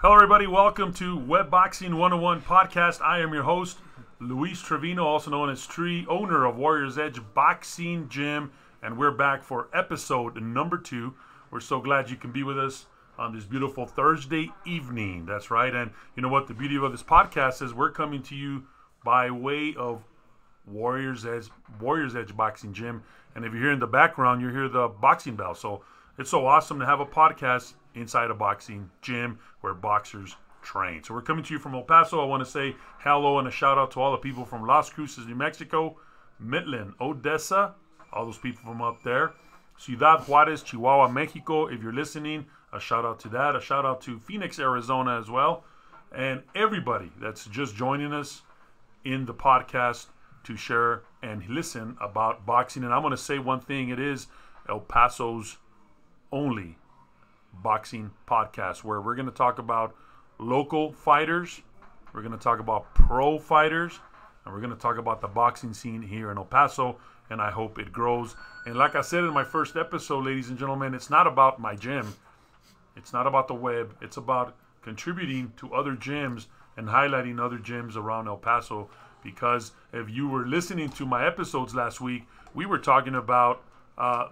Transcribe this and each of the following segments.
Hello, everybody. Welcome to Web Boxing 101 podcast. I am your host, Luis Trevino, also known as Tree, owner of Warriors Edge Boxing Gym, and we're back for episode number 2. We're so glad you can be with us on this beautiful Thursday evening. That's right. And you know what? The beauty of this podcast is we're coming to you by way of Warriors Edge Boxing Gym. And if you're here in the background, you hear the boxing bell. So it's so awesome to have a podcast inside a boxing gym where boxers train. So we're coming to you from El Paso. I want to say hello and a shout out to all the people from Las Cruces, New Mexico, Midland, Odessa, all those people from up there, Ciudad Juarez, Chihuahua, Mexico. If you're listening, a shout out to that. A shout out to Phoenix, Arizona as well. And everybody that's just joining us in the podcast to share and listen about boxing. And I'm going to say one thing. It is El Paso's only boxing podcast where we're going to talk about local fighters, we're going to talk about pro fighters, and we're going to talk about the boxing scene here in El Paso, and I hope it grows. And like I said in my first episode, ladies and gentlemen, it's not about my gym, it's not about the web, it's about contributing to other gyms and highlighting other gyms around El Paso. Because if you were listening to my episodes last week, we were talking about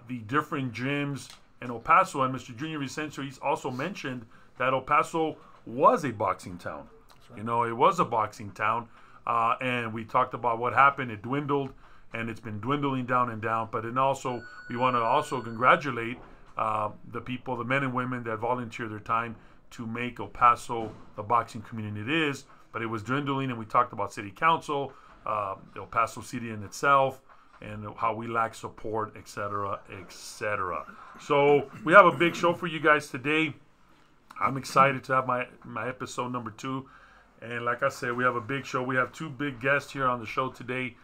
the different gyms in El Paso, and Mr. Junior Vicencio, he's also mentioned that El Paso was a boxing town. Right. You know, it was a boxing town, and we talked about what happened. It dwindled, and it's been dwindling down and down. But then also, we want to also congratulate the people, the men and women that volunteer their time to make El Paso the boxing community it is. But it was dwindling, and we talked about city council, El Paso City in itself, and how we lack support, etc., etc. So we have a big show for you guys today. I'm excited to have my episode number 2. And like I said, we have a big show. We have 2 big guests here on the show today.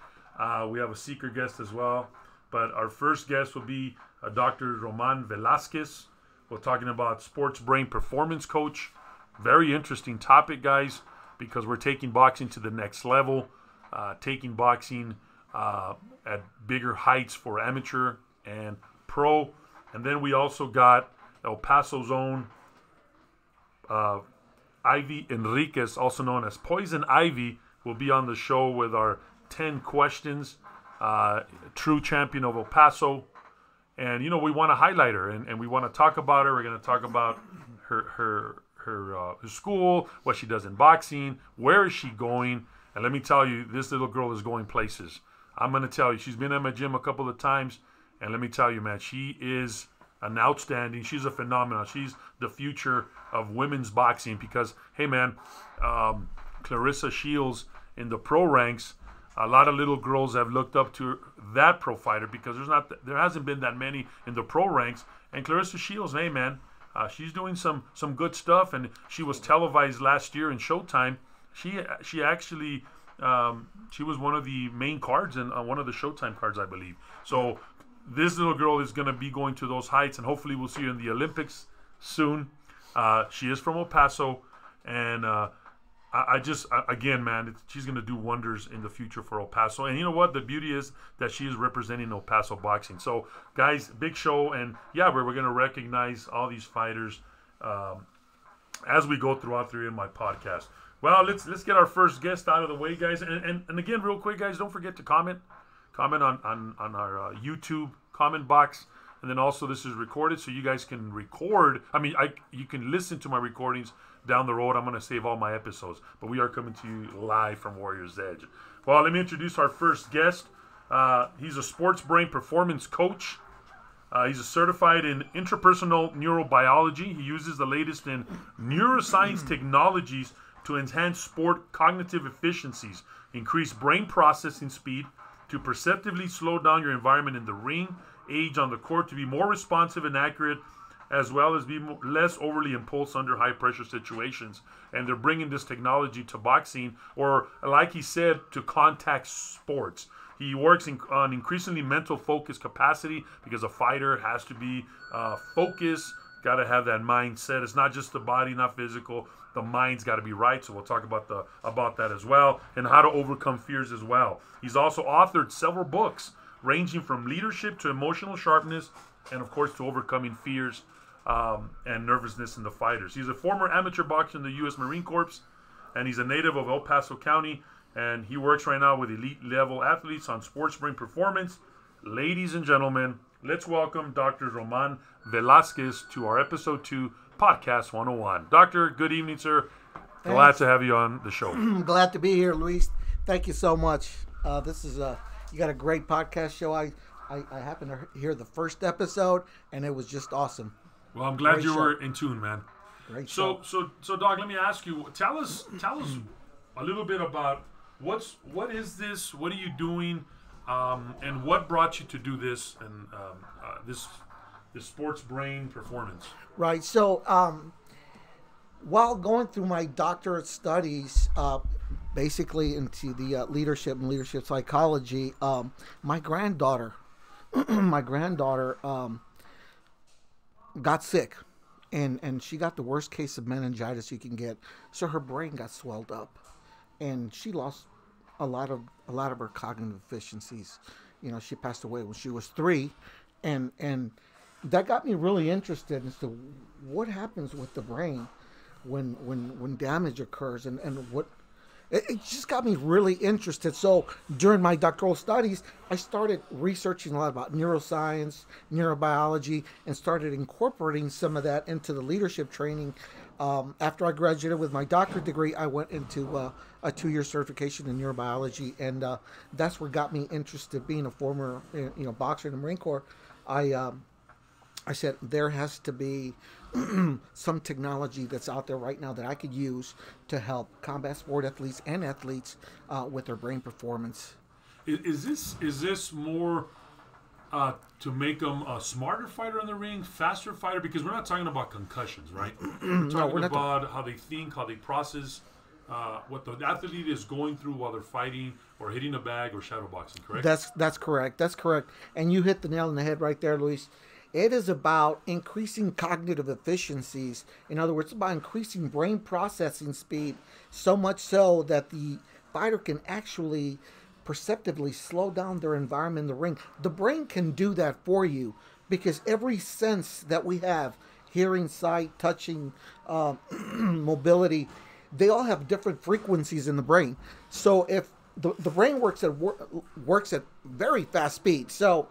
We have a secret guest as well. But our first guest will be Dr. Roman Velasquez. We're talking about sports brain performance coach. Very interesting topic, guys, because we're taking boxing to the next level, taking boxing at bigger heights for amateur and pro. And then we also got El Paso's own Ivy Enriquez, also known as Poison Ivy, will be on the show with our 10 questions. True champion of El Paso. And, you know, we want to highlight her and we want to talk about her. We're going to talk about her school, what she does in boxing, where is she going. And let me tell you, this little girl is going places. I'm going to tell you, she's been at my gym a couple of times, and let me tell you, man, she is an outstanding, she's a phenomenon. She's the future of women's boxing because, hey, man, Clarissa Shields in the pro ranks, a lot of little girls have looked up to that pro fighter because there hasn't been that many in the pro ranks. And Clarissa Shields, hey, man, she's doing some good stuff, and she was televised last year in Showtime. She actually she was one of the main cards and one of the Showtime cards, I believe. So this little girl is going to be going to those heights, and hopefully we'll see her in the Olympics soon. She is from El Paso, and again, man, she's going to do wonders in the future for El Paso. And you know what? The beauty is that she is representing El Paso boxing. So, guys, big show, and yeah, we're going to recognize all these fighters as we go throughout in my podcast. Well, let's get our first guest out of the way, guys. And again, real quick, guys, don't forget to comment on our YouTube comment box. And then also, this is recorded, so you guys can record. You can listen to my recordings down the road. I'm going to save all my episodes, but we are coming to you live from Warriors Edge. Well, let me introduce our first guest. He's a sports brain performance coach. He's a certified in interpersonal neurobiology. He uses the latest in neuroscience technologies to enhance sport cognitive efficiencies, increase brain processing speed, to perceptively slow down your environment in the ring, age on the court, to be more responsive and accurate, as well as be less overly impulsive under high-pressure situations. And they're bringing this technology to boxing, or like he said, to contact sports. He works on increasingly mental focus capacity because a fighter has to be focused, got to have that mindset. It's not just the body, not physical. The mind's got to be right. So we'll talk about that as well, and how to overcome fears as well. He's also authored several books ranging from leadership to emotional sharpness, and of course to overcoming fears. and nervousness in the fighters. He's a former amateur boxer in the U.S. Marine Corps, and he's a native of El Paso County, and he works right now with elite level athletes on sports brain performance. Ladies and gentlemen, let's welcome Dr. Roman Velasquez to our episode 2 Podcast 101. Doctor, good evening, sir. Glad to have you on the show. Glad to be here, Luis. Thank you so much. This is you got a great podcast show. I happened to hear the first episode, and it was just awesome. Well, I'm glad you were in tune, man. Great show. So, Doc, let me ask you. Tell us a little bit about what is this? What are you doing? And what brought you to do this and this sports brain performance? Right. So, while going through my doctorate studies, basically into the leadership and leadership psychology, my granddaughter got sick, and she got the worst case of meningitis you can get. So her brain got swelled up, and she lost a lot of her cognitive efficiencies. You know, she passed away when she was 3, and that got me really interested as to what happens with the brain when damage occurs, and what it just got me really interested. So during my doctoral studies, I started researching a lot about neuroscience, neurobiology, and started incorporating some of that into the leadership training. After I graduated with my doctorate degree, I went into a 2-year certification in neurobiology, and that's what got me interested. Being a former boxer in the Marine Corps, I said there has to be some technology that's out there right now that I could use to help combat sport athletes and athletes with their brain performance. Is this more to make them a smarter fighter in the ring, faster fighter? Because we're not talking about concussions, right? We're talking about how they think, how they process what the athlete is going through while they're fighting or hitting a bag or shadow boxing, correct? That's correct. That's correct. And you hit the nail on the head right there, Luis. It is about increasing cognitive efficiencies. In other words, it's about increasing brain processing speed, so much so that the fighter can actually perceptively slow down their environment in the ring. The brain can do that for you because every sense that we have, hearing, sight, touching, mobility, they all have different frequencies in the brain. So if the brain works at very fast speed. So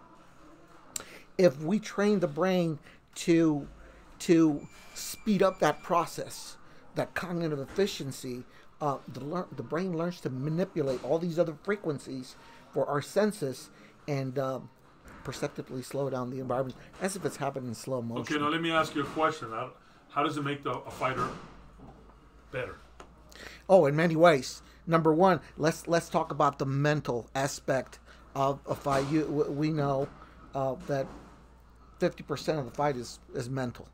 if we train the brain to speed up that process, that cognitive efficiency, the brain learns to manipulate all these other frequencies for our senses and perceptibly slow down the environment as if it's happening in slow motion. Okay, now let me ask you a question. How does it make a fighter better? Oh, in many ways. Number one, let's talk about the mental aspect of a fight. We know that 50% of the fight is mental.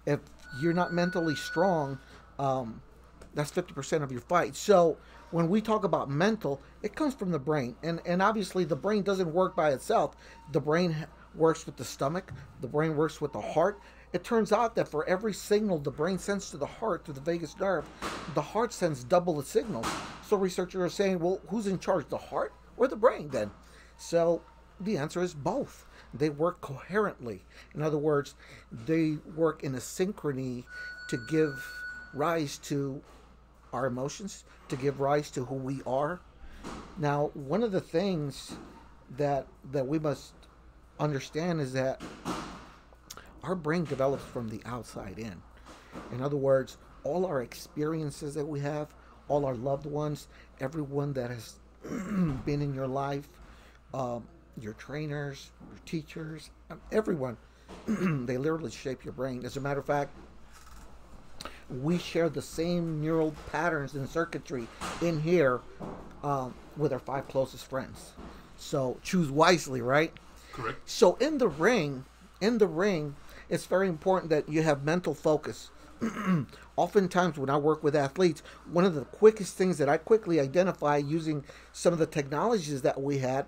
If you're not mentally strong, that's 50% of your fight. So when we talk about mental, it comes from the brain. And obviously the brain doesn't work by itself. The brain works with the stomach. The brain works with the heart. It turns out that for every signal the brain sends to the heart through the vagus nerve, the heart sends double the signals. So researchers are saying, well, who's in charge, the heart or the brain then? So the answer is both. They work coherently. In other words, they work in a synchrony to give rise to our emotions, to give rise to who we are. Now, one of the things that we must understand is that our brain develops from the outside in. In other words, all our experiences that we have, all our loved ones, everyone that has been in your life, your trainers, your teachers, everyone, they literally shape your brain. As a matter of fact, we share the same neural patterns and circuitry in here with our 5 closest friends. So choose wisely, right? Correct. So in the ring, it's very important that you have mental focus. Oftentimes when I work with athletes, one of the quickest things that I quickly identify using some of the technologies that we have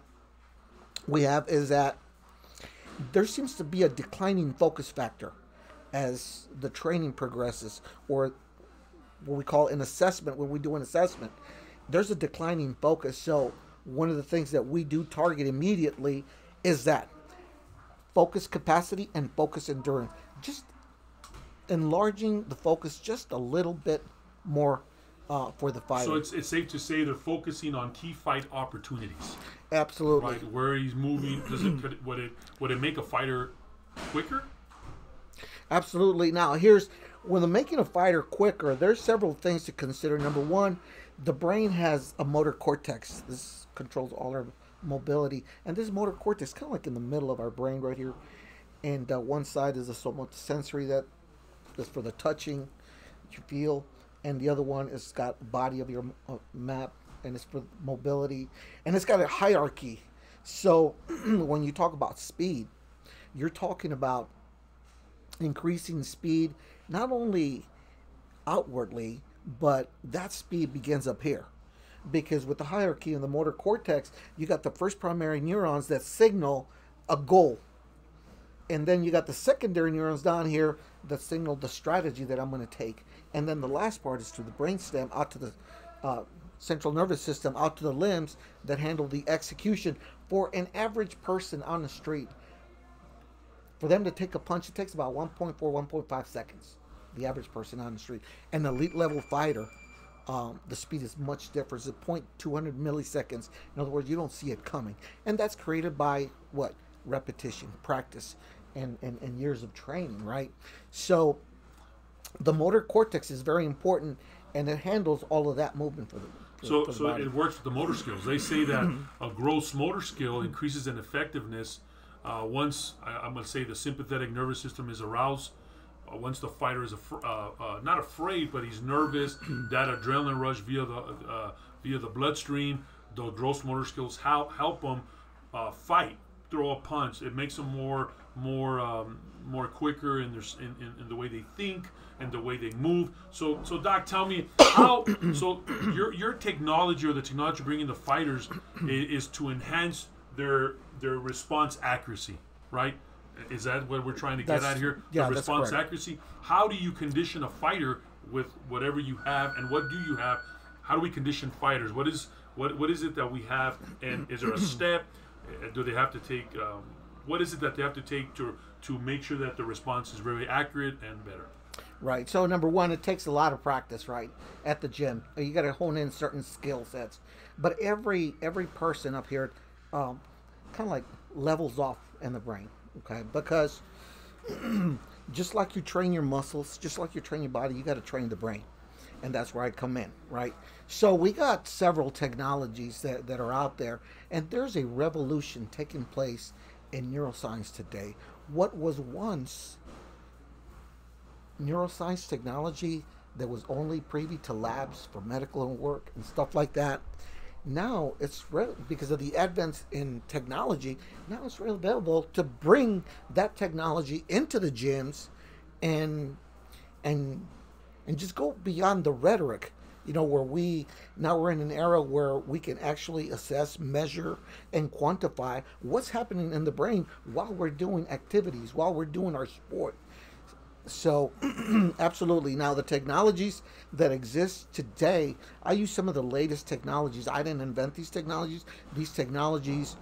is that there seems to be a declining focus factor as the training progresses, or what we call an assessment. When we do an assessment, there's a declining focus. So one of the things that we do target immediately is that focus capacity and focus endurance. Just enlarging the focus just a little bit more for the fighter. So it's safe to say they're focusing on key fight opportunities. Absolutely. Right, where he's moving. Would it make a fighter quicker? Absolutely. Now, when making a fighter quicker, there's several things to consider. Number one, the brain has a motor cortex. This controls all our mobility. And this motor cortex is kind of like in the middle of our brain right here. And one side is a somosensory that is for the touching you feel. And the other one is got the body of your map, and it's for mobility. And it's got a hierarchy. So when you talk about speed, you're talking about increasing speed not only outwardly, but that speed begins up here. Because with the hierarchy in the motor cortex, you got the first primary neurons that signal a goal. And then you got the secondary neurons down here that signal the strategy that I'm going to take. And then the last part is to the brainstem, out to the central nervous system, out to the limbs that handle the execution. For an average person on the street, for them to take a punch, it takes about 1.4, 1.5 seconds. The average person on the street. An elite level fighter, the speed is much different. It's 0.200 milliseconds. In other words, you don't see it coming. And that's created by what? Repetition, practice, and years of training, right? So the motor cortex is very important, and it handles all of that movement for the body. It works with the motor skills. They say that a gross motor skill increases in effectiveness once, I'm going to say, the sympathetic nervous system is aroused. Once the fighter is not afraid, but he's nervous, that adrenaline rush via the bloodstream, the gross motor skills help him fight, throw a punch. It makes them more quicker in the way they think and the way they move. So Doc, tell me how. So your technology, or the technology bringing the fighters, is to enhance their response accuracy, right? Is that what we're trying to get at here? Yeah, the response that's accuracy. How do you condition a fighter with whatever you have, and what do you have? How do we condition fighters? What is it that we have, and is there a step? Do they have to take? What is it that they have to take to make sure that the response is very accurate and better? Right. So number one, it takes a lot of practice, right, at the gym. You got to hone in certain skill sets. But every person up here, kind of like levels off in the brain. Okay, because just like you train your muscles, just like you train your body, you got to train the brain, and that's where I come in, right? So we got several technologies that are out there, and there's a revolution taking place in neuroscience today. What was once neuroscience technology that was only privy to labs for medical work and stuff like that, now it's because of the advance in technology, now it's really available to bring that technology into the gyms and just go beyond the rhetoric, where we're in an era where we can actually assess, measure, and quantify what's happening in the brain while we're doing activities, while we're doing our sport. So, absolutely. Now, the technologies that exist today, I use some of the latest technologies. I didn't invent these technologies. These technologies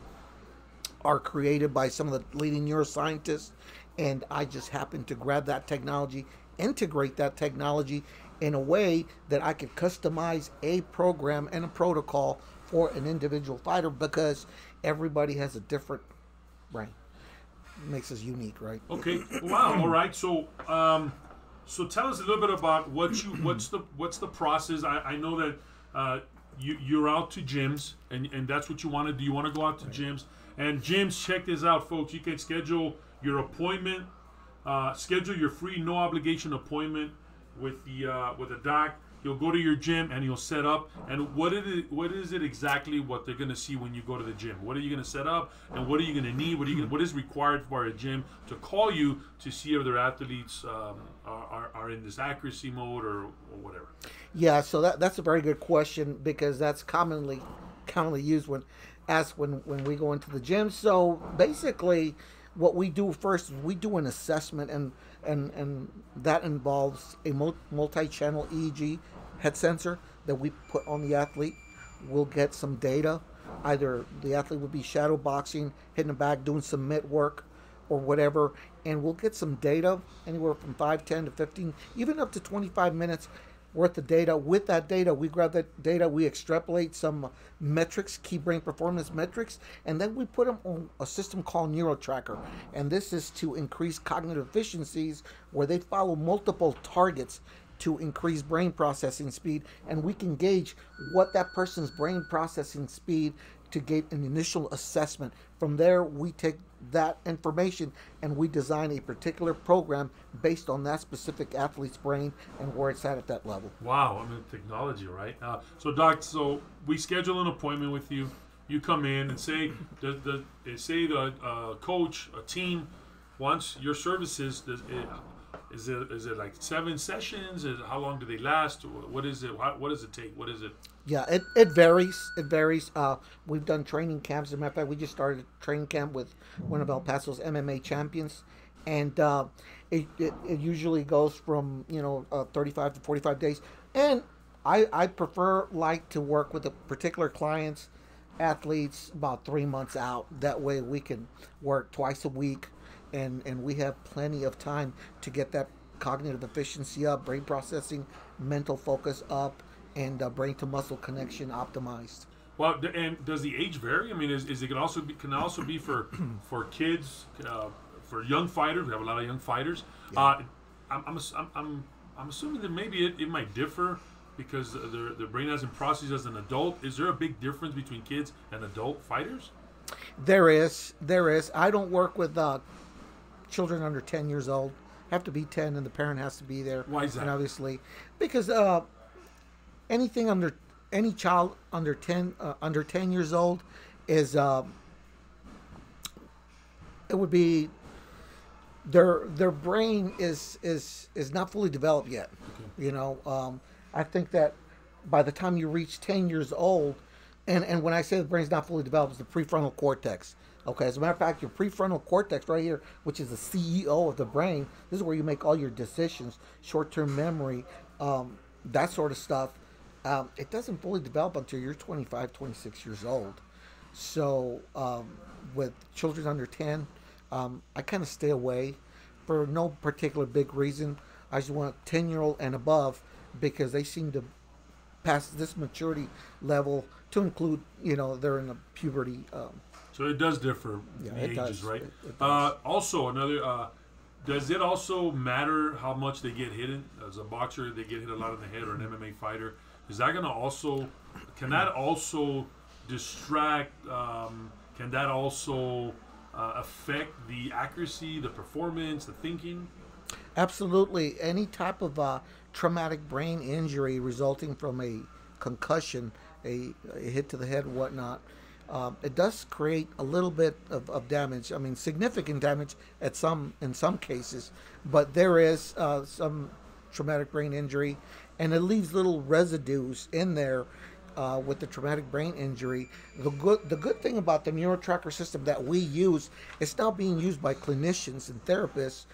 are created by some of the leading neuroscientists, and I just happen to grab that technology, integrate that technology in a way that I could customize a program and a protocol for an individual fighter, because everybody has a different brain. Makes us unique, right? Okay. Wow. All right. So, so tell us a little bit about what's the process. I know that you're out to gyms, and that's what you want to do. You want to go out to gyms, and gyms, check this out, folks. You can schedule your appointment, schedule your free, no obligation appointment with the doc. He'll go to your gym and he'll set up. And what is it exactly what they're going to see when you go to the gym? What are you going to set up, and what are you going to need? What is required for a gym to call you to see if their athletes are in this accuracy mode or whatever? Yeah, so that's a very good question, because that's commonly used when we go into the gym. So basically, what we do first is we do an assessment, and that involves a multi-channel EEG head sensor that we put on the athlete. We'll get some data. Either the athlete will be shadow boxing, hitting the bag, doing some mitt work, or whatever, and we'll get some data, anywhere from 5, 10 to 15, even up to 25 minutes worth of data. With that data, we grab that data, we extrapolate some metrics, key brain performance metrics, and then we put them on a system called NeuroTracker. And this is to increase cognitive efficiencies where they follow multiple targets to increase brain processing speed, and we can gauge what that person's brain processing speed to get an initial assessment. From there, we take that information and we design a particular program based on that specific athlete's brain and where it's at that level. Wow, I mean, technology, right? So, Doc, so we schedule an appointment with you. You come in and say the coach, a team wants your services. Is it like 7 sessions? How long do they last? What is it? What does it take? What is it? Yeah, it varies. It varies. We've done training camps. As a matter of fact, we just started a training camp with one of El Paso's MMA champions, and it usually goes from 35 to 45 days. And I prefer to work with a particular clients, athletes about 3 months out. That way we can work twice a week, and we have plenty of time to get that cognitive efficiency up, brain processing, mental focus up, and brain to muscle connection optimized. Well, and does the age vary? I mean, is it can it also be for kids, for young fighters? We have a lot of young fighters. Yeah. I'm assuming that maybe it might differ because their brain hasn't processed as an adult. Is there a big difference between kids and adult fighters? There is. I don't work with children under 10 years old. Have to be 10, and the parent has to be there. Why is that? And obviously, because any child under 10 years old is it would be their brain is not fully developed yet. Okay. I think that by the time you reach 10 years old, and when I say the brain's not fully developed, it's the prefrontal cortex. Okay, as a matter of fact, your prefrontal cortex right here, which is the CEO of the brain, this is where you make all your decisions, short-term memory, that sort of stuff. It doesn't fully develop until you're 25, 26 years old. So with children under 10, I kind of stay away for no particular big reason. I just want 10-year-old and above because they seem to pass this maturity level to include, they're in the puberty. So it does differ, yeah, the ages, does. right? It does. Also, does it also matter how much they get hit? As a boxer, they get hit a lot in the head, or an MMA fighter. Is that going to can that also distract, can that also affect the accuracy, the performance, the thinking? Absolutely. Any type of traumatic brain injury resulting from a concussion, a hit to the head and whatnot, it does create a little bit of damage. I mean, significant damage in some cases, but there is some traumatic brain injury, and it leaves little residues in there with the traumatic brain injury. The good thing about the NeuroTracker system that we use, it's now being used by clinicians and therapists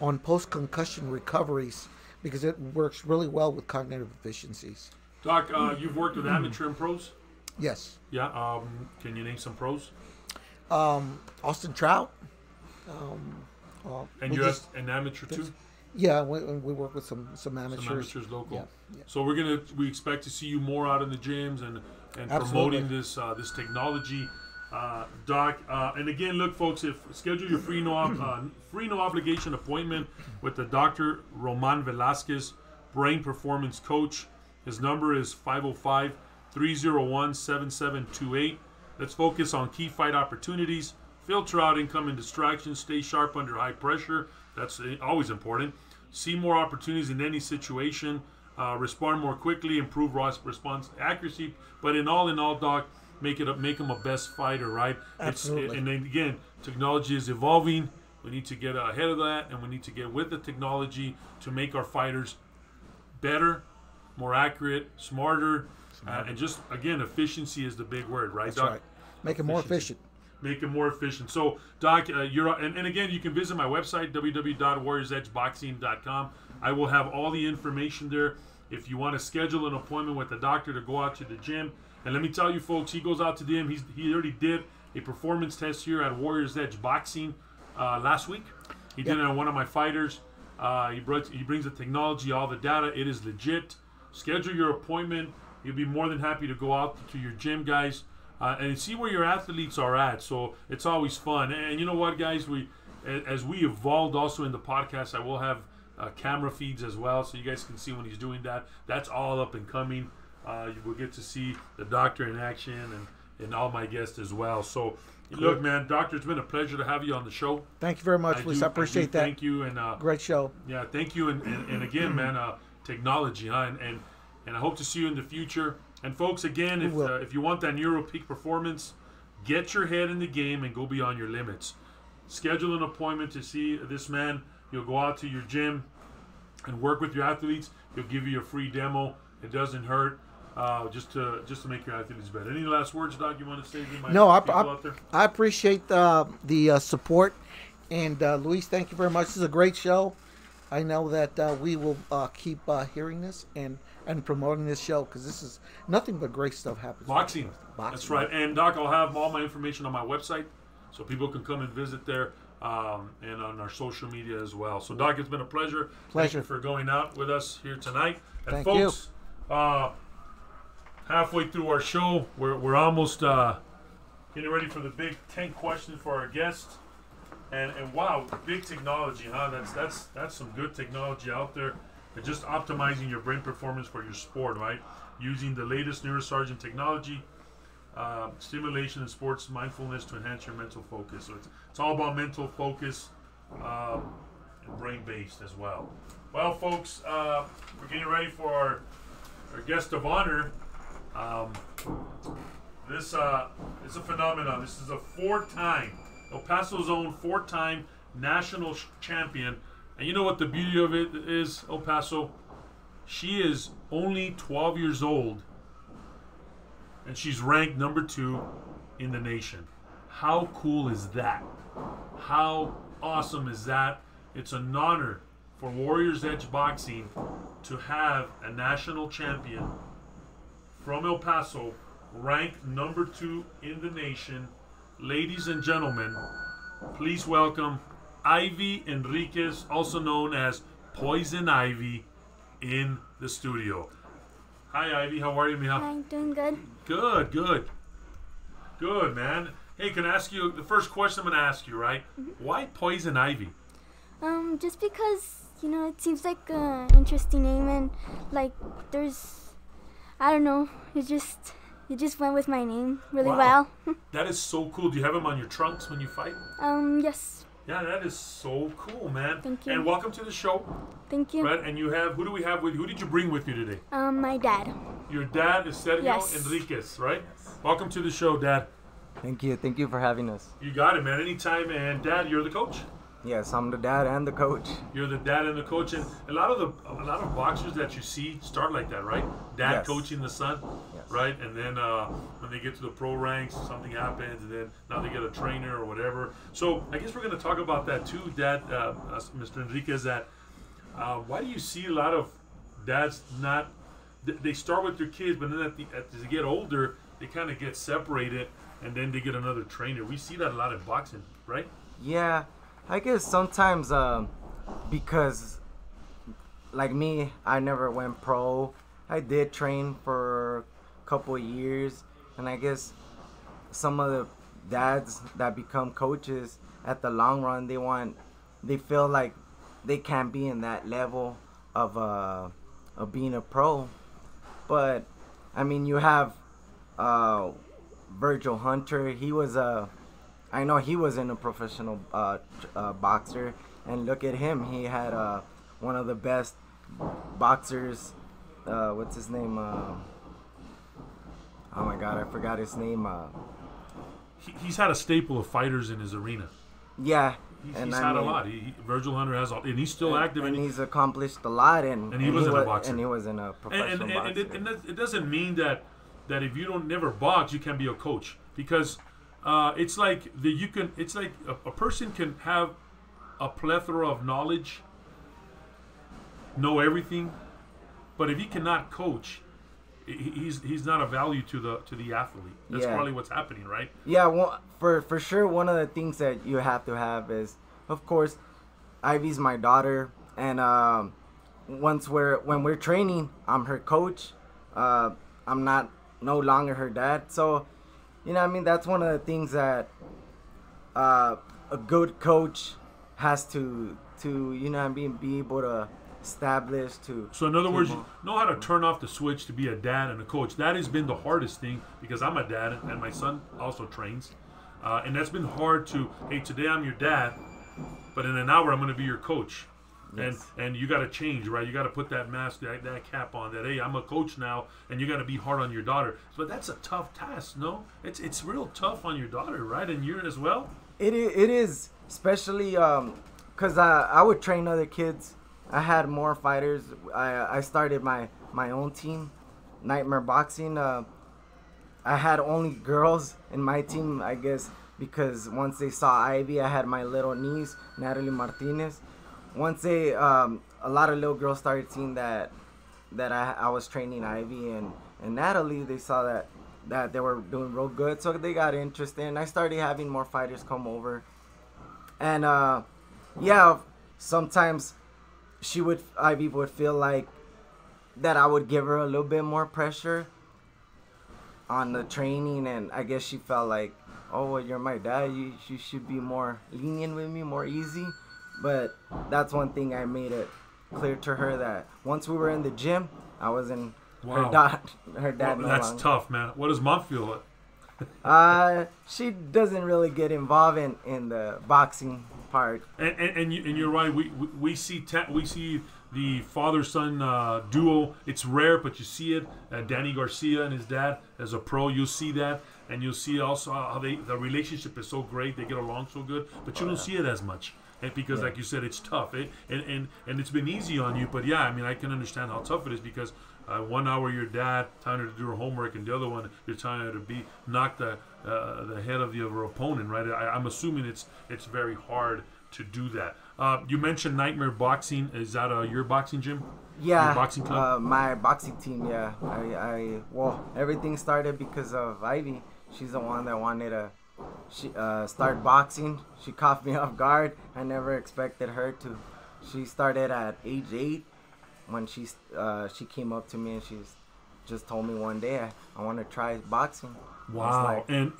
on post-concussion recoveries because it works really well with cognitive efficiencies. Doc, you've worked with amateur and pros? Yes. Yeah. Can you name some pros? Austin Trout. And you're an amateur too? Yeah, we work with some amateurs. Some amateurs local. Yeah. So we expect to see you more out in the gyms and promoting this technology, Doc. And again, look, folks, schedule your free no obligation appointment with the Dr. Roman Velasquez, brain performance coach. His number is 505-301-7728. Let's focus on key fight opportunities, filter out incoming distractions, stay sharp under high pressure. That's always important. See more opportunities in any situation. Respond more quickly, improve response accuracy. But in all, Doc, make him a best fighter, right? Absolutely. And then again, technology is evolving. We need to get ahead of that, and we need to get with the technology to make our fighters better, more accurate, smarter. And just, again, efficiency is the big word, right, That's Doc? right. Make it more efficient. Make it more efficient. So, Doc, and again, you can visit my website, www.warriorsedgeboxing.com. I will have all the information there if you want to schedule an appointment with the doctor to go out to the gym. And let me tell you, folks, he goes out to the gym. He already did a performance test here at Warriors Edge Boxing. last week. He did it on one of my fighters. He brings the technology, all the data. It is legit. Schedule your appointment. He'll be more than happy to go out to your gym, guys, and see where your athletes are at. So it's always fun. And you know what, guys? As we evolved also in the podcast, I will have camera feeds as well, so you guys can see when he's doing that. That's all up and coming. You will get to see the doctor in action and all my guests as well. So, look, man, Doctor, it's been a pleasure to have you on the show. Thank you very much, Luis. I appreciate that. Thank you. And great show. Yeah, thank you. And again, man, technology, huh? And I hope to see you in the future. And folks, again, if you want that neuro peak performance, get your head in the game and go beyond your limits. Schedule an appointment to see this man. You'll go out to your gym and work with your athletes. He'll give you a free demo. It doesn't hurt. Just to make your athletes better. Any last words, Doc, you want to say to my people out there? I appreciate the support. And, Luis, thank you very much. This is a great show. I know that we will keep hearing this and promoting this show because this is nothing but great stuff happens. Boxing. That's right. And, Doc, I'll have all my information on my website so people can come and visit there and on our social media as well. So, Doc, it's been a pleasure. Thank you for going out with us here tonight. And, folks, halfway through our show, we're almost getting ready for the big 10 questions for our guests. And wow, big technology, huh? That's some good technology out there. And just optimizing your brain performance for your sport, right? Using the latest neurosargent technology, stimulation in sports, mindfulness to enhance your mental focus. So it's all about mental focus and brain-based as well. Well, folks, we're getting ready for our guest of honor. This is a phenomenon. This is a El Paso's own four-time national champion. And you know what the beauty of it is, El Paso? She is only 12 years old, and she's ranked number 2 in the nation. How cool is that? How awesome is that? It's an honor for Warriors Edge Boxing to have a national champion from El Paso, ranked number 2 in the nation. Ladies and gentlemen, please welcome Ivy Enriquez, also known as Poison Ivy, in the studio. Hi, Ivy. How are you, mija? I'm doing good. Good, man. Hey, can I ask you the first question I'm going to ask you, right? Mm-hmm. Why Poison Ivy? Just because, it seems like an interesting name, and like I don't know, it just went with my name really well. That is so cool. Do you have them on your trunks when you fight? Yes. Yeah, that is so cool, man. Thank you. And welcome to the show. Thank you. Right, and who do we have with you? Who did you bring with you today? My dad. Your dad is Sergio Enriquez, right? Yes. Welcome to the show, Dad. Thank you for having us. You got it, man. Anytime. And Dad, you're the coach? Yes, I'm the dad and the coach. You're the dad and the coach, and a lot of boxers that you see start like that, right? Dad coaching the son, right? And then when they get to the pro ranks, something happens, and then now they get a trainer or whatever. So I guess we're going to talk about that too, Dad, Mr. Enriquez. That why do you see a lot of dads not? They start with their kids, but then as they get older, they kind of get separated, and then they get another trainer. We see that a lot in boxing, right? Yeah. I guess sometimes because, like me, I never went pro. I did train for a couple of years, and I guess some of the dads that become coaches at the long run, they feel like they can't be in that level of being a pro. But I mean, you have Virgil Hunter. I know he was in a professional boxer, and look at him. He had one of the best boxers. What's his name? Oh my God, I forgot his name. He's had a staple of fighters in his arena. Yeah, he's had a lot. Virgil Hunter has, and he's still active, and he's accomplished a lot. And he was a boxer, and he was in a professional boxer. And it doesn't mean that if you don't never box, you can be a coach, because. It's like a person can have a plethora of knowledge, know everything, but if he cannot coach, he's not a value to the athlete. That's probably what's happening, right? Yeah, well, for sure, one of the things that you have to have is of course, Ivy's my daughter, and when we're training, I'm her coach. I'm no longer her dad. So, you know, I mean, that's one of the things that a good coach has to you know, I mean, be able to establish to. So in other words, you know how to turn off the switch to be a dad and a coach. That has been the hardest thing, because I'm a dad and my son also trains, and that's been hard to. Hey, today I'm your dad, but in an hour I'm going to be your coach. Yes. And you got to change, right? You got to put that mask, that cap on. That, hey, I'm a coach now, and you got to be hard on your daughter. But that's a tough task, no? It's real tough on your daughter, right? And you as well. It is, especially because I would train other kids. I had more fighters. I started my own team, Nightmare Boxing. I had only girls in my team, I guess, because once they saw Ivy, I had my little niece, Natalie Martinez. Once they, a lot of little girls started seeing that I was training Ivy and Natalie, they saw that they were doing real good, so they got interested, and I started having more fighters come over. And yeah, sometimes Ivy would feel like that I would give her a little bit more pressure on the training, and I guess she felt like, oh, well, you're my dad, you should be more lenient with me, more easy. But that's one thing I made it clear to her, that once we were in the gym, I was in her dad. Well, no that's longer. tough, man. What does Mom feel like? She doesn't really get involved in the boxing part. And you're right. We see the father-son duo. It's rare, but you see it. Danny Garcia and his dad as a pro, you'll see that, and you'll see also how the relationship is so great. They get along so good, but you don't see it as much. And because, like you said, it's tough. And it's been easy on you, but yeah, I mean, I can understand how tough it is, because 1 hour your dad telling her to do her homework, and the other one you're telling her to knock the head of your opponent, right? I'm assuming it's very hard to do that. You mentioned Nightmare Boxing. Is that your boxing gym? Yeah, your boxing club? My boxing team. Yeah, well, everything started because of Ivy. She's the one that wanted to start boxing. She caught me off guard. I never expected her to. She started at age 8 when she came up to me, and she just told me one day, I want to try boxing. Wow. And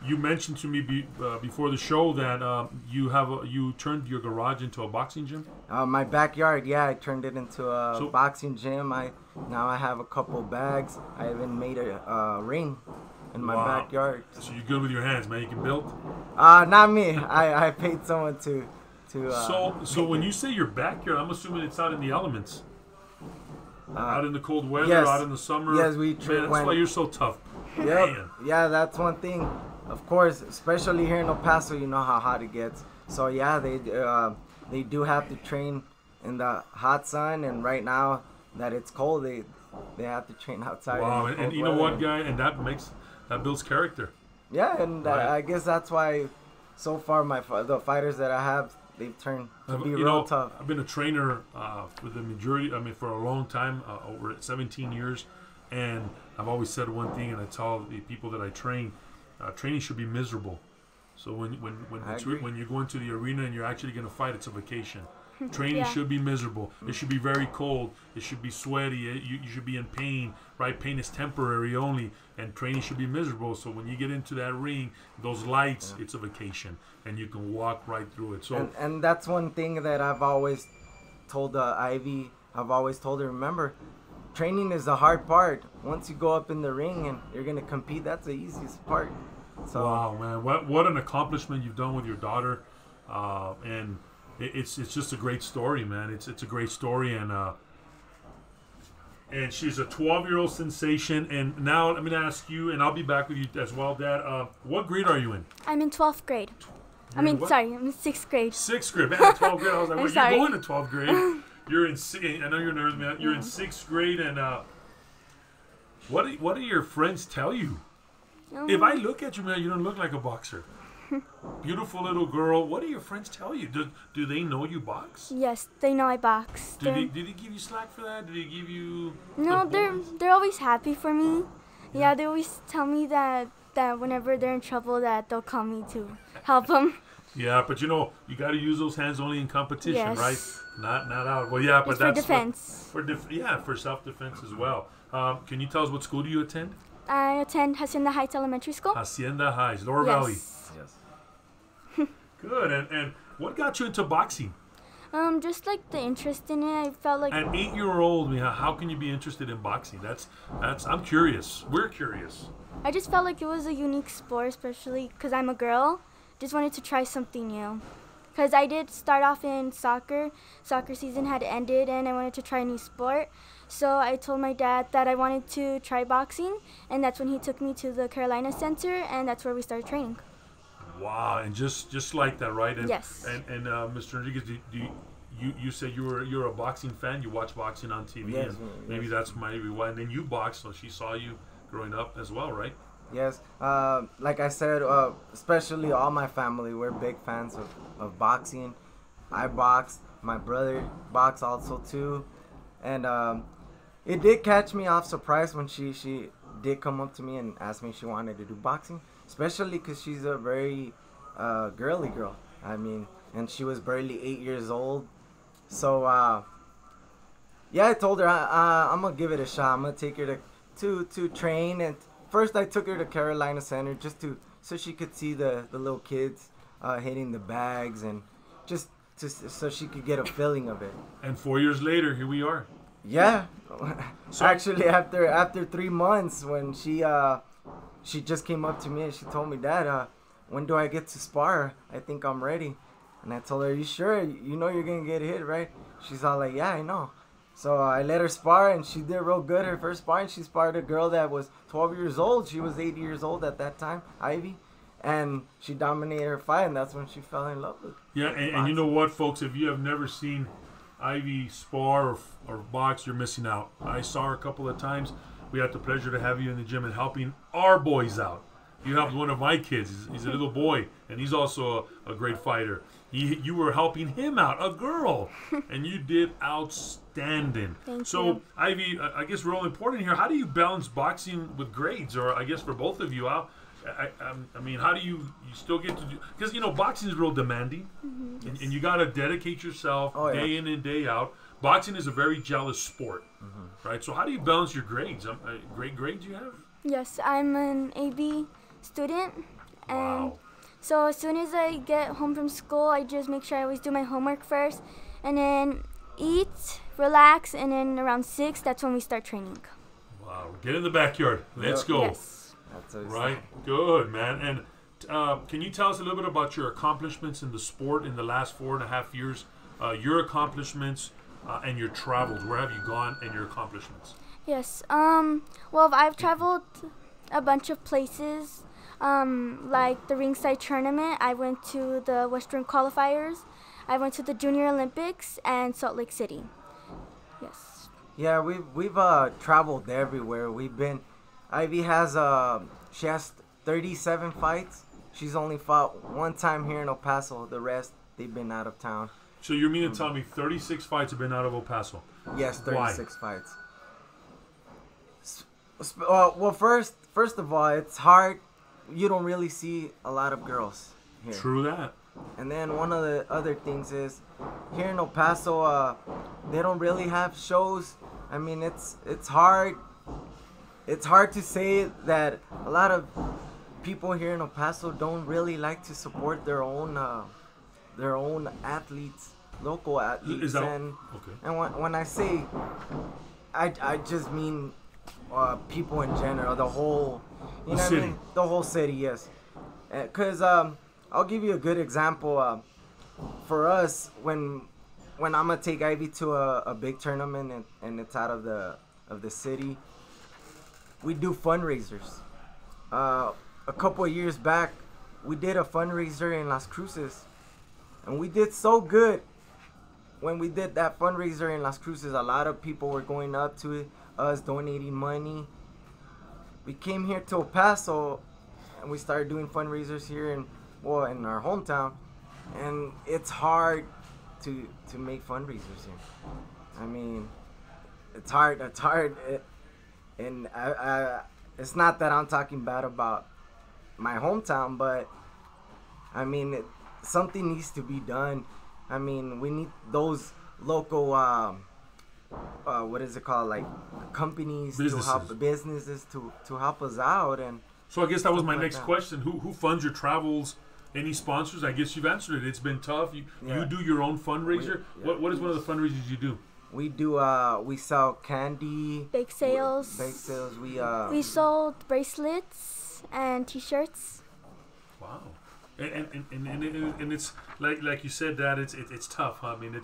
you mentioned to me before the show that you turned your garage into a boxing gym? My backyard, yeah, I turned it into a boxing gym. Now I have a couple bags. I even made a ring in my backyard. So you're good with your hands, man. You can build? Not me. I paid someone to. So when you say your backyard, I'm assuming it's out in the elements. Out in the cold weather, yes. Out in the summer. Yes, man, that's why you're so tough. Yep. Yeah, that's one thing. Of course, especially here in El Paso, you know how hot it gets. So yeah, they do have to train in the hot sun, and right now that it's cold, they have to train outside. Wow, and you know what, guy, and that builds character. Yeah, and right. I guess that's why so far the fighters that I have, they've turned to be real tough. I've been a trainer for the majority. I mean, for a long time, over 17 years, and I've always said one thing, and I tell the people that I train, training should be miserable. So when you go into the arena and you're actually going to fight, it's a vacation. Training should be miserable. It should be very cold. It should be sweaty. You should be in pain, right? Pain is temporary only, and training should be miserable. So when you get into that ring, those lights, it's a vacation, and you can walk right through it. So and that's one thing that I've always told Ivy. I've always told her, remember, training is the hard part. Once you go up in the ring and you're gonna compete, that's the easiest part. So wow, man, what an accomplishment you've done with your daughter, and it's just a great story, man. It's a great story, and she's a 12-year-old sensation. And now let me ask you, and I'll be back with you as well, Dad. What grade are you in? I'm in 12th grade. I'm in 6th grade. 6th grade, man. 12th grade. I was like, well, you're going to 12th grade. You're in. I know you're nervous, man. You're in 6th grade, and what do your friends tell you? If I look at you, man, you don't look like a boxer. Beautiful little girl. What do your friends tell you? Do they know you box? Yes, they know I box. Did they give you slack for that? Did they give you? No, they're always happy for me. Yeah, they always tell me that whenever they're in trouble, that they'll call me to help them. Yeah, but you got to use those hands only in competition, Yes. right? Not out. Well, yeah, but It's for that's defense. for self-defense as well. Can you tell us what school do you attend? I attend Hacienda Heights Elementary School. Hacienda Heights, Lower Valley. Yes. Yes. Good. And what got you into boxing? Just like the interest in it, I felt like At 8-year-old, how can you be interested in boxing? That's. I'm curious. We're curious. I just felt like it was a unique sport, especially because I'm a girl. Just wanted to try something new. Because I did start off in soccer. Soccer season had ended, and I wanted to try a new sport. So I told my dad that I wanted to try boxing, and that's when he took me to the Carolina Center, and that's where we started training. Wow, and just like that, right? And, Yes. And Mr. Enriquez, you said you're a boxing fan. You watch boxing on TV, Yes, and maybe yes. that's maybe why. And then you boxed, so she saw you growing up as well, right? Yes, like I said, especially all my family, we're big fans of boxing. I boxed, my brother boxed also too, and it did catch me off surprise when she did come up to me and ask me if she wanted to do boxing, especially because she's a very girly girl. I mean, and she was barely 8 years old, so yeah, I told her I'm gonna give it a shot. I'm gonna take her to train. And first I took her to Carolina Center just so she could see the little kids hitting the bags, and just so she could get a feeling of it. And 4 years later, here we are. Yeah. So- Actually, after 3 months, when she just came up to me and she told me, Dad, when do I get to spar? I think I'm ready. And I told her, you sure? You know you're gonna get hit, right? She's all like, yeah, I know. So I let her spar, and she did real good her first spar. And she sparred a girl that was 12 years old. She was 8 years old at that time, Ivy. And she dominated her fight, and that's when she fell in love with Yeah, and you know what, folks? If you have never seen Ivy spar or box, you're missing out. I saw her a couple of times. We had the pleasure to have you in the gym and helping our boys out. You helped one of my kids. He's a little boy, and he's also a great fighter. You were helping him out, a girl, and you did outstanding. Thank so, you. Ivy, I guess real important here. How do you balance boxing with grades? Or I guess for both of you, I mean, how do you still get to do? Because boxing is real demanding, and you got to dedicate yourself day in and day out. Boxing is a very jealous sport, right? So how do you balance your grades? Great grades you have? Yes, I'm an AB student, and Wow. so as soon as I get home from school, I just make sure I always do my homework first, and then eat, relax, and then around 6, that's when we start training. Wow. Get in the backyard. Let's go. Yes. That's what Right. Good, man. And can you tell us a little bit about your accomplishments in the sport in the last 4.5 years? Your accomplishments and your travels. Where have you gone and your accomplishments? Yes. Well, I've traveled a bunch of places. Like the ringside tournament. I went to the Western qualifiers. I went to the Junior Olympics and Salt Lake City. Yes. Yeah, we've traveled everywhere. We've been. Ivy has she has 37 fights. She's only fought one time here in El Paso. The rest they've been out of town. So you mean to tell me 36 fights have been out of El Paso? Yes, Why? 36 fights. Well, first of all, it's hard. You don't really see a lot of girls here. True that. And then one of the other things is here in El Paso, they don't really have shows. I mean, it's hard. It's hard to say that a lot of people here in El Paso don't really like to support their own athletes, local athletes. Is that and okay? and when I say, I just mean people in general, the whole, you The know city. what I mean? The whole city, yes. Because I'll give you a good example. For us, when I'm gonna take Ivy to a big tournament and it's out of the city, we do fundraisers. A couple of years back, we did a fundraiser in Las Cruces, and we did so good. When we did that fundraiser in Las Cruces, a lot of people were going up to us, donating money. We came here to El Paso, and we started doing fundraisers here in our hometown, and it's hard to make fundraisers here. I mean, it's hard. And it's not that I'm talking bad about my hometown, but I mean, something needs to be done. I mean, we need those local what is it called, like companies Businesses. to help businesses to help us out. And So I guess that was my Something like next that. question. Who funds your travels? Any sponsors? I guess you've answered it. It's been tough. You Yeah. do your own fundraiser. Yeah. What is one of the fundraisers you do? we do we sell candy, Bake sales. bake sales. We sold bracelets and T-shirts. Wow. And it's like you said, Dad. It's tough. Huh? I mean,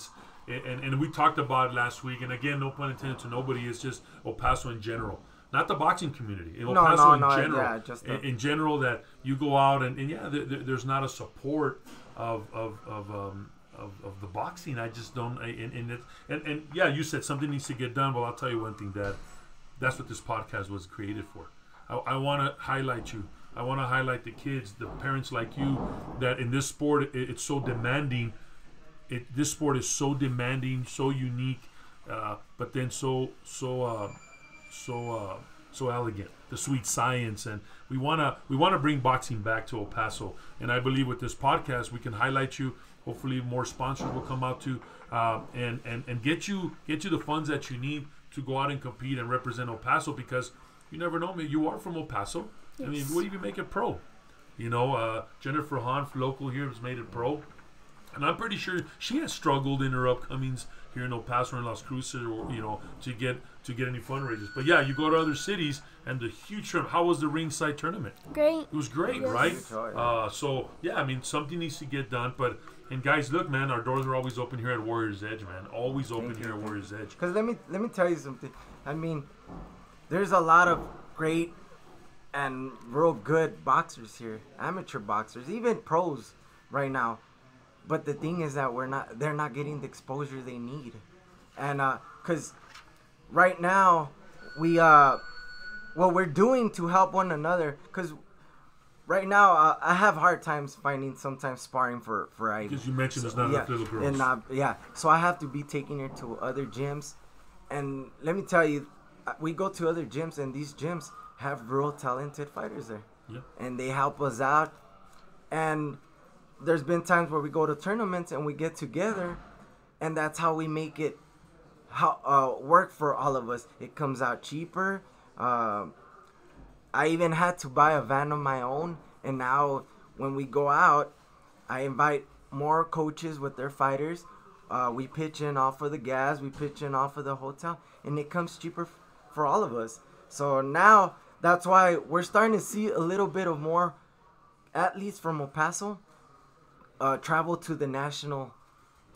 and we talked about it last week. And again, no pun intended to nobody. It's just El Paso in general, not the boxing community. El Paso in general. Yeah, just in general, that you go out and yeah, there's not a support of the boxing. I just don't. And yeah, you said something needs to get done. Well, I'll tell you one thing, Dad. That's what this podcast was created for. I want to highlight you. I want to highlight the kids, the parents like you, that in this sport it's so demanding. This sport is so demanding, so unique, but then so elegant. The sweet science, and we wanna bring boxing back to El Paso. And I believe with this podcast we can highlight you. Hopefully, more sponsors will come out to and get you the funds that you need to go out and compete and represent El Paso, because you never know, man. You are from El Paso. Yes. I mean, what if you make it pro? You know, Jennifer Hahn, local here, has made it pro. And I'm pretty sure she has struggled in her upcomings here in El Paso and Las Cruces, or to get any fundraisers. But yeah, you go to other cities and the huge tournament. How was the ringside tournament? Great. It was great, Yes. right? So yeah, I mean, something needs to get done. And guys, look, man, our doors are always open here at Warriors Edge, man. Always open here at Warriors Edge. Because let me tell you something. I mean, there's a lot of great and real good boxers here, amateur boxers, even pros right now. But the thing is that they're not getting the exposure they need. And because right now what we're doing to help one another, because right now I have hard times finding sometimes sparring for Ivy. Because you mentioned there's not enough little girls. And so I have to be taking her to other gyms. And let me tell you, we go to other gyms, and these gyms have real talented fighters there. Yeah. And they help us out. And there's been times where we go to tournaments and we get together, and that's how we make it work for all of us. It comes out cheaper. I even had to buy a van of my own, and now when we go out, I invite more coaches with their fighters. We pitch in off of the gas, we pitch in off of the hotel, and it comes cheaper for all of us. So now that's why we're starting to see a little bit of more athletes from El Paso travel to the national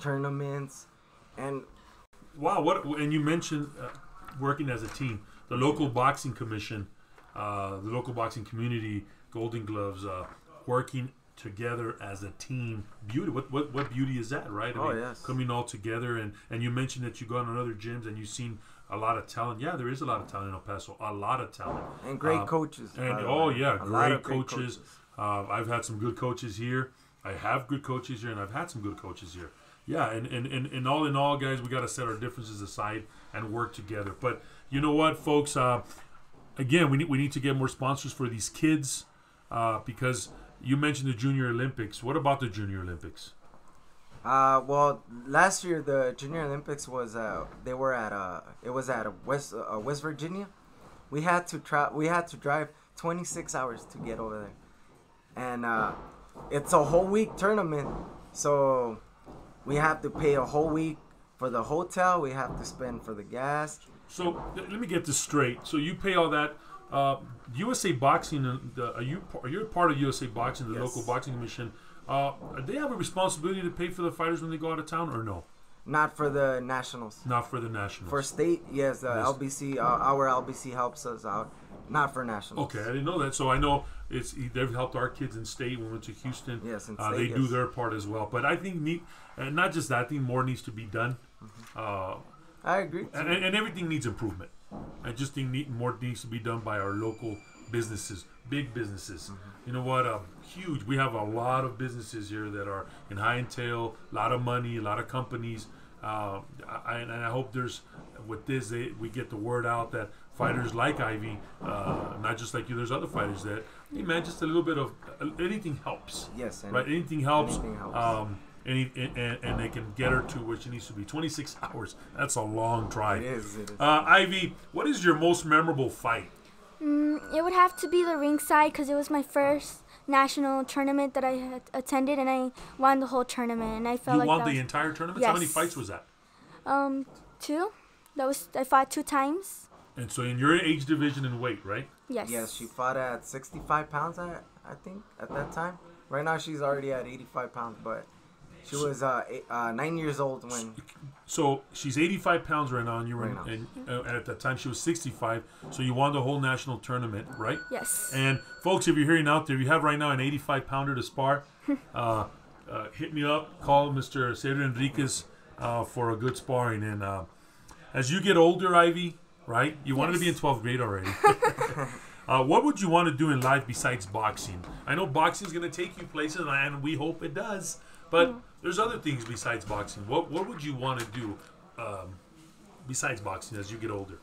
tournaments. And wow, and you mentioned working as a team. The local boxing commission, the local boxing community, Golden Gloves, working together as a team. Beauty. What beauty is that, right? I mean, yes. Coming all together, and you mentioned that you go on other gyms and you've seen a lot of talent. Yeah, there is a lot of talent in El Paso. A lot of talent. And great coaches. And by the oh way. yeah, A lot great of coaches. I've had some good coaches here. I have good coaches here, and I've had some good coaches here. Yeah, and all in all, guys, we got to set our differences aside and work together. But you know what, folks? Again, we need to get more sponsors for these kids, because you mentioned the Junior Olympics. What about the Junior Olympics? Well, last year the Junior Olympics was it was at West Virginia. We had to drive 26 hours to get over there, and it's a whole week tournament, so we have to pay a whole week for the hotel. We have to spend for the gas. So let me get this straight. So you pay all that. USA Boxing, are you part of USA Boxing, the Yes. local boxing commission? They have a responsibility to pay for the fighters when they go out of town, or no? Not for the nationals. Not for the nationals. For state, yes, Yes. LBC, our LBC helps us out. Not for nationals. Okay, I didn't know that. So I know they've helped our kids in state. We went to Houston. Yes, in They state, do yes. their part as well. But I think not just that. I think more needs to be done. I agree. And everything needs improvement. I just think more needs to be done by our local businesses, big businesses. You know what? Huge. We have a lot of businesses here that are in high entail, a lot of money, a lot of companies. And I hope with this, we get the word out that fighters like Ivy, not just like you, there's other fighters that, hey man, just a little bit of anything helps. Yes, right. Anything helps. Anything helps. And they can get her to where she needs to be. 26 hours. That's a long drive. It is. Ivy, what is your most memorable fight? It would have to be the ringside because it was my first national tournament that I had attended, and I won the whole tournament. And I felt You like won that the was, entire tournament? Yes. How many fights was that? 2. I fought 2 times. And so in your age division and weight, right? Yes. Yes, she fought at 65 pounds, I think, at that time. Right now, she's already at 85 pounds, but she was 9 years old when... So she's 85 pounds right now, and you were, Right and at that time she was 65. So you won the whole national tournament, right? Yes. And folks, if you're hearing out there, if you have right now an 85 pounder to spar, hit me up. Call Mr. Cedro Enriquez for a good sparring. And as you get older, Ivy, right? You wanted to be in 12th grade already. What would you want to do in life besides boxing? I know boxing is going to take you places, and we hope it does. But there's other things besides boxing. What would you want to do besides boxing as you get older?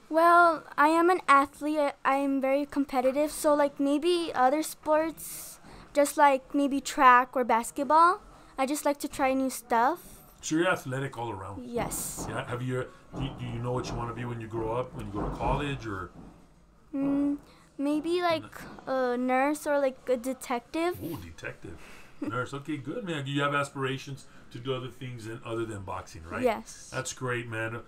Well, I am an athlete. I'm very competitive. So, like, maybe other sports, just like maybe track or basketball. I just like to try new stuff. So you're athletic all around. Yes. Yeah. Do you know what you want to be when you grow up? When you go to college, or? Maybe like a nurse or like a detective. Oh, detective. Nurse. Okay, good, man. You have aspirations to do other things other than boxing, right? Yes. That's great, man.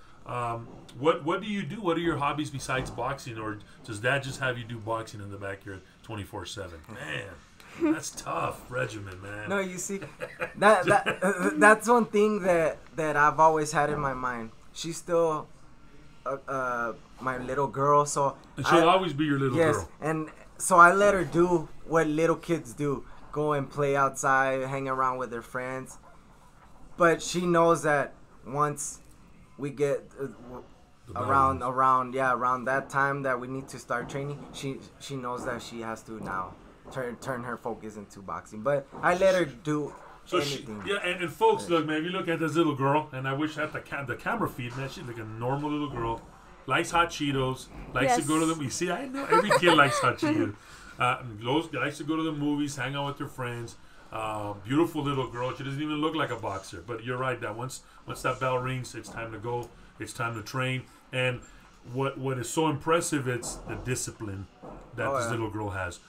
What do you do? What are your hobbies besides boxing, or does Dad just have you do boxing in the backyard 24/7? Man, that's tough regimen, man. No, you see, that's one thing that I've always had in my mind. She's still my little girl, so And she'll always be your little girl. And so I let her do what little kids do. Go and play outside, hang around with her friends. But she knows that once we get around that time that we need to start training, she knows that she has to now turn her focus into boxing. But I let her do anything. And folks, look, man, if you look at this little girl, and I wish I had the camera feed, man, she's like a normal little girl, likes hot Cheetos, likes to go to you see, I know every kid likes hot Cheetos. Likes to go to the movies, hang out with her friends. Beautiful little girl. She doesn't even look like a boxer. But you're right, that once that bell rings, it's time to go. It's time to train. And what is so impressive, it's the discipline that this little girl has.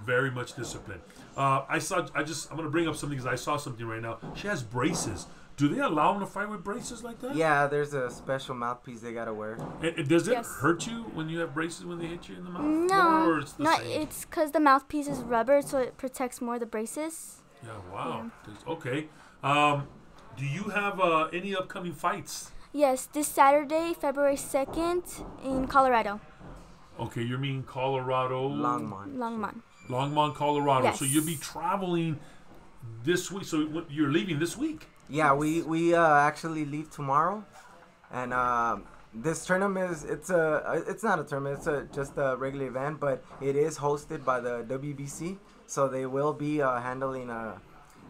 Very much discipline. I'm gonna bring up something because I saw something right now. She has braces. Do they allow them to fight with braces like that? Yeah, there's a special mouthpiece they gotta wear. And does it hurt you when you have braces when they hit you in the mouth? No, or it's the same? It's because the mouthpiece is rubber, so it protects more the braces. Yeah, wow. Yeah. Okay. Do you have any upcoming fights? Yes, this Saturday, February 2nd, in Colorado. Okay, you mean Colorado? Longmont, Colorado. Yes. So you'll be traveling this week. So you're leaving this week? Yeah, we actually leave tomorrow, and this tournament it's not a tournament, it's just a regular event, but it is hosted by the WBC, so they will be handling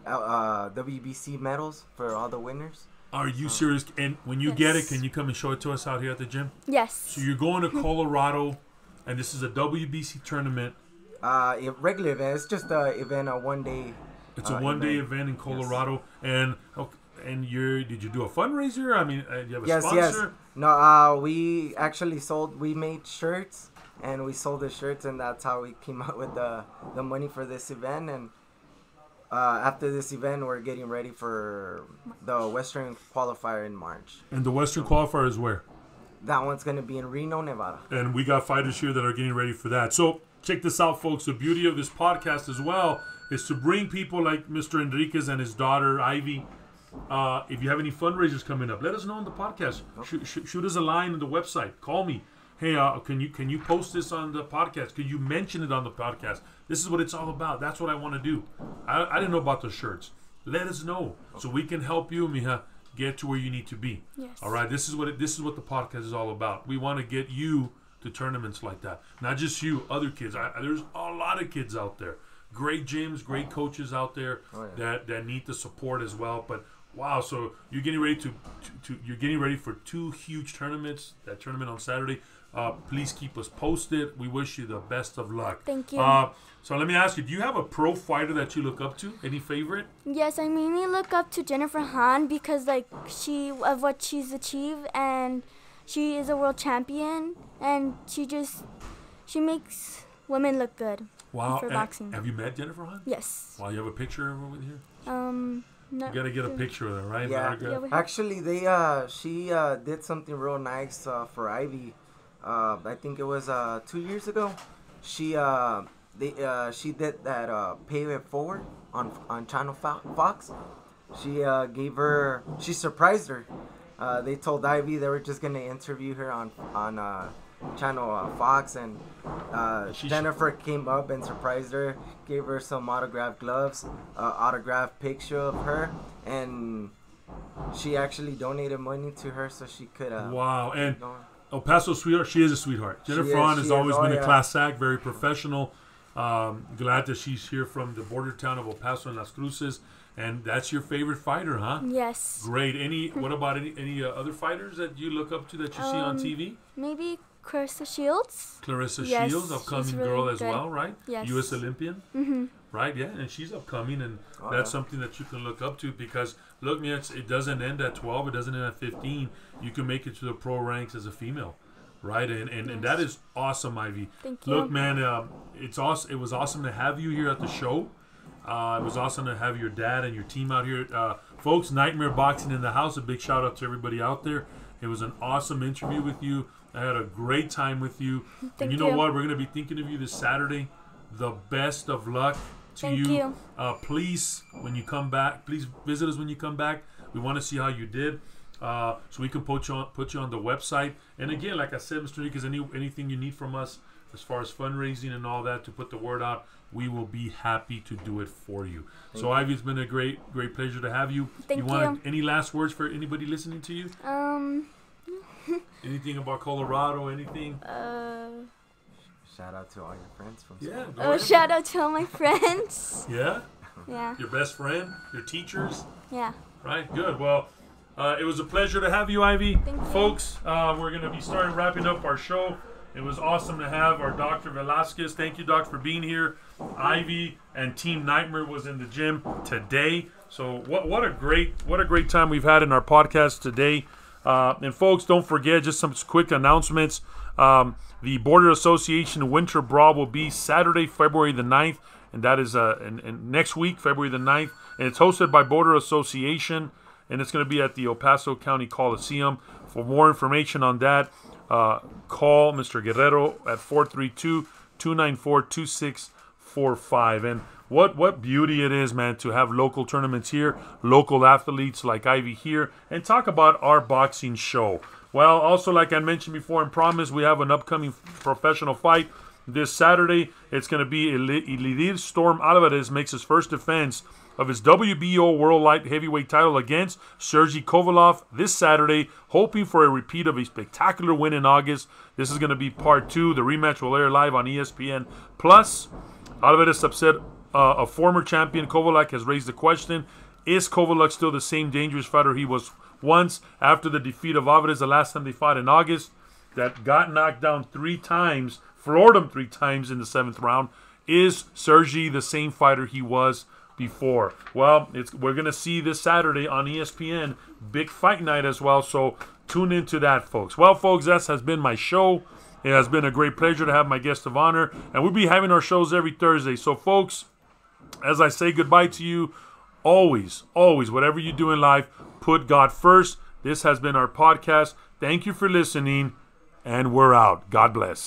WBC medals for all the winners. Are you serious? And when you get it, can you come and show it to us out here at the gym? Yes. So you're going to Colorado, and this is a WBC tournament. Regular event. It's just a event, a 1 day. It's a 1 day event in Colorado, and did you do a fundraiser? I mean, do you have a sponsor? Yes. No, we actually we made shirts, and we sold the shirts, and that's how we came out with the money for this event. And after this event, we're getting ready for the Western qualifier in March. And the Western qualifier is where? That one's going to be in Reno, Nevada. And we got fighters here that are getting ready for that. So check this out, folks. The beauty of this podcast as well is to bring people like Mr. Enriquez and his daughter, Ivy. If you have any fundraisers coming up, let us know on the podcast. Shoot us a line on the website. Call me. Hey, can you post this on the podcast? Can you mention it on the podcast? This is what it's all about. That's what I want to do. I didn't know about the shirts. Let us know so we can help you, Mija, get to where you need to be. Yes. All right. This is what the podcast is all about. We want to get you to tournaments like that. Not just you, other kids. There's a lot of kids out there. Great gyms, great coaches out there that need the support as well. But Wow, so you're getting ready to you're getting ready for 2 huge tournaments. That tournament on Saturday. Please keep us posted. We wish you the best of luck. Thank you. So let me ask you: do you have a pro fighter that you look up to? Any favorite? Yes, I mainly look up to Jennifer Han because like of what she's achieved, and she is a world champion, and she makes women look good. Wow. For boxing. Have you met Jennifer Han? Yes. Wow, you have a picture of her with you? No. You gotta get a picture of her, right? Yeah. Yeah, Actually, she did something real nice for Ivy. I think it was 2 years ago. She did that Pay It Forward on Channel Fox. She surprised her. They told Ivy they were just gonna interview her on Channel Fox, and Jennifer came up and surprised her, gave her some autographed gloves, autographed picture of her, and she actually donated money to her so she could. Wow, and El Paso sweetheart, she is a sweetheart. Jennifer Han has always been a class act, very professional. Glad that she's here from the border town of El Paso and Las Cruces. And that's your favorite fighter, huh? Yes. Great. What about any other fighters that you look up to that you see on TV? Maybe Clarissa Shields. Clarissa Yes, Shields, upcoming she's really girl as good. well, right? Yes. U.S. Olympian. Mm-hmm. Right, yeah, and she's upcoming, and that's something that you can look up to because, look, man, it doesn't end at 12, it doesn't end at 15. You can make it to the pro ranks as a female, right? And that is awesome, Ivy. Thank you. Look, man, it's awesome. It was awesome to have you here at the show. It was awesome to have your dad and your team out here. Folks, Nightmare Boxing in the house. A big shout out to everybody out there. It was an awesome interview with you. I had a great time with you. And you know what? We're going to be thinking of you this Saturday. The best of luck to Thank you. Please, when you come back, please visit us when you come back. We want to see how you did. So we can put you on the website. And again, like I said, Mr. Enriquez, anything you need from us as far as fundraising and all that to put the word out, we will be happy to do it for you. So Ivy, it's been a great pleasure to have you. Thank you. Any last words for anybody listening to you? Anything about Colorado? Anything? Shout out to all your friends from school. Shout out to all my friends. Yeah? Yeah. Your best friend? Your teachers? Yeah. Right, good. Well, it was a pleasure to have you, Ivy. Thank you. Folks, we're going to be wrapping up our show. It was awesome to have our Dr. Velasquez. Thank you, Doc, for being here. Ivy and Team Nightmare was in the gym today. So what a great time we've had in our podcast today. And folks, don't forget, just some quick announcements. The Border Association Winter Brawl will be Saturday, February the 9th. And that is next week, February the 9th. And it's hosted by Border Association. And it's going to be at the El Paso County Coliseum. For more information on that, call Mr. Guerrero at 432-294-2645. And what beauty it is, man, to have local tournaments here, local athletes like Ivy here, and talk about our boxing show. Well, also, like I mentioned before and promised, we have an upcoming professional fight this Saturday. It's going to be Elidir Storm Alvarez makes his first defense of his WBO World Light Heavyweight title against Sergey Kovalov this Saturday, hoping for a repeat of a spectacular win in August. This is going to be part 2. The rematch will air live on ESPN+. Alvarez upset a former champion. Kovalov has raised the question, is Kovalov still the same dangerous fighter he was once after the defeat of Alvarez the last time they fought in August? That got knocked down 3 times, floored him 3 times in the 7th round. Is Sergey the same fighter he was before? Well, we're going to see this Saturday on ESPN. Big fight night as well, so tune into that, folks. Well, folks, that has been my show. It has been a great pleasure to have my guest of honor, and we'll be having our shows every Thursday. So, folks, as I say goodbye to you, always, whatever you do in life, put God first. This has been our podcast. Thank you for listening, and we're out. God bless.